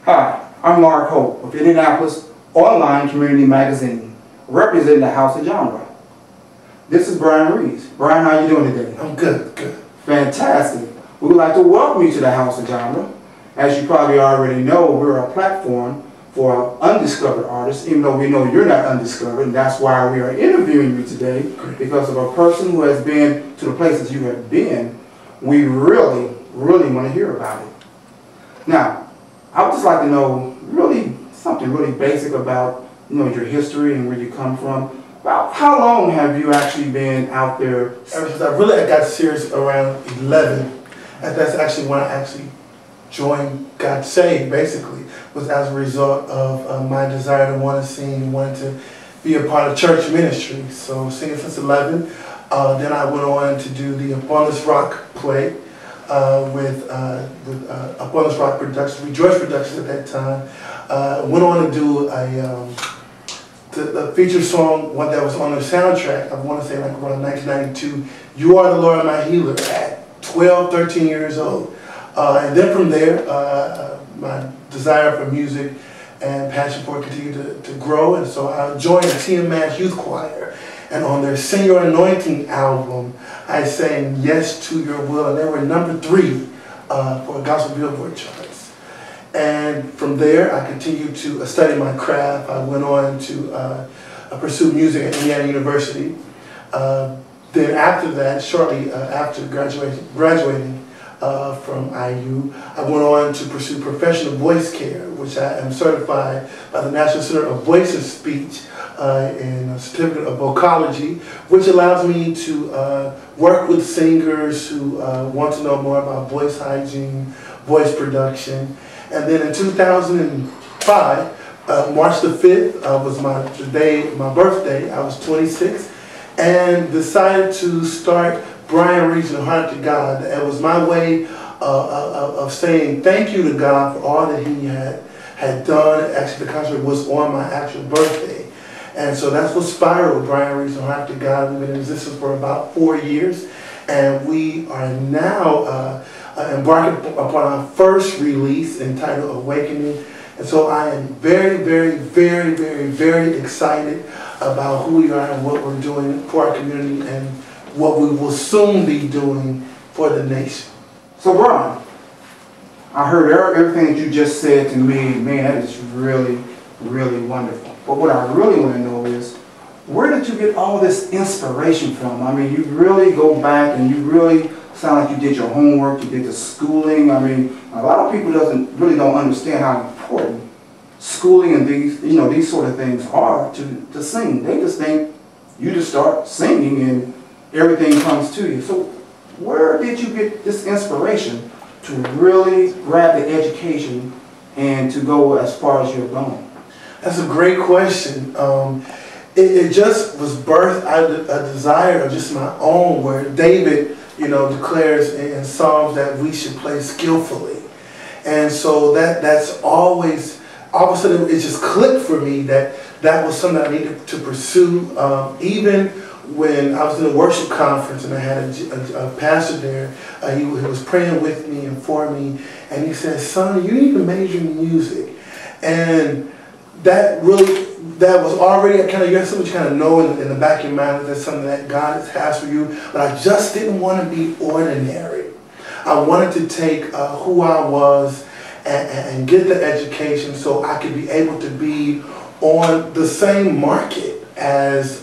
Hi, I'm Mark Hoke of Indianapolis Online Community Magazine, representing the House of Genre. This is Brian Reeves. Brian, how you doing today? I'm good, good. Fantastic. We would like to welcome you to the House of Genre. As you probably already know, we're a platform for undiscovered artists, even though we know you're not undiscovered, and that's why we are interviewing you today, because of a person who has been to the places you have been. We really want to hear about it. Now, I would just like to know something really basic about your history and where you come from. About how long have you actually been out there? Ever since I got serious around 11, and that's actually when I actually joined, got saved basically, was as a result of my desire to want to sing, wanted to be a part of church ministry. So singing since 11, then I went on to do the Abundance Rock play with Abundance Rock Productions, Rejoice Productions at that time. Went on to do the feature song, one that was on the soundtrack, I want to say like around 1992, You Are the Lord My Healer, at 12, 13 years old. And then from there, my desire for music and passion for it continued to grow, and so I joined the TMAS Youth Choir. And on their Sing Your Anointing album, I sang Yes to Your Will, and they were #3 for Gospel Billboard charts. And from there, I continued to study my craft. I went on to pursue music at Indiana University. Then after that, shortly after graduating from IU, I went on to pursue professional voice care, which I am certified by the National Center of Voice and Speech in a certificate of vocology, which allows me to work with singers who want to know more about voice hygiene, voice production. And then in 2005, March the 5th was my birthday. I was 26, and decided to start Brian Reeves and Heart to God. It was my way of saying thank you to God for all that He had done. Actually, the concert was on my actual birthday. And so that's what spiraled Brian Reeves and Heart to God. We've been in existence for about 4 years. And we are now embarking upon our first release entitled Awakening. And so I am very excited about who we are and what we're doing for our community and what we will soon be doing for the nation. So Brian, I heard everything that you just said to me. Man, that is really wonderful. But what I really want to know is, where did you get all this inspiration from? I mean, you really go back and you really sound like you did your homework, you did the schooling. I mean, a lot of people really don't understand how important schooling and these sort of things are to sing. They just think you just start singing and everything comes to you. So where did you get this inspiration to really grab the education and to go as far as you're going? That's a great question. It just was birthed out of a desire of just my own, where David, declares in Psalms that we should play skillfully. And so that's always, all of a sudden it just clicked for me that was something I needed to pursue. Even when I was in a worship conference and I had a pastor there, he was praying with me and for me, and he said, "Son, you need to major in music." And that was already you have so much know in the back of your mind that that's something that God has for you. But I just didn't want to be ordinary. I wanted to take who I was and get the education so I could be able to be on the same market as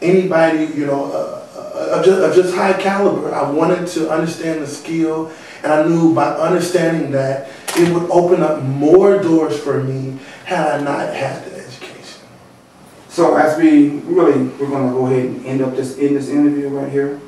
anybody, of just high caliber. I wanted to understand the skill, and I knew by understanding that it would open up more doors for me had I not had the education. So as we're going to go ahead and end up this interview right here,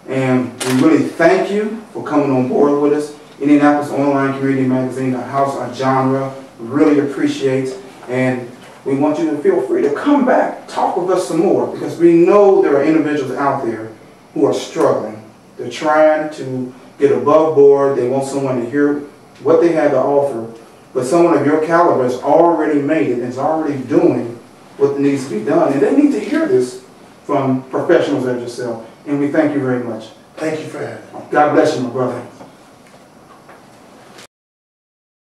and we really thank you for coming on board with us. Indianapolis Online Community Magazine, the House of Genre, really appreciates, and we want you to feel free to come back, talk with us some more, because we know there are individuals out there who are struggling. They're trying to get above board. They want someone to hear what they have to offer, but someone of your caliber has already made it and is already doing what needs to be done, and they need to hear this from professionals like yourself. And we thank you very much. Thank you for having me. God bless you, my brother.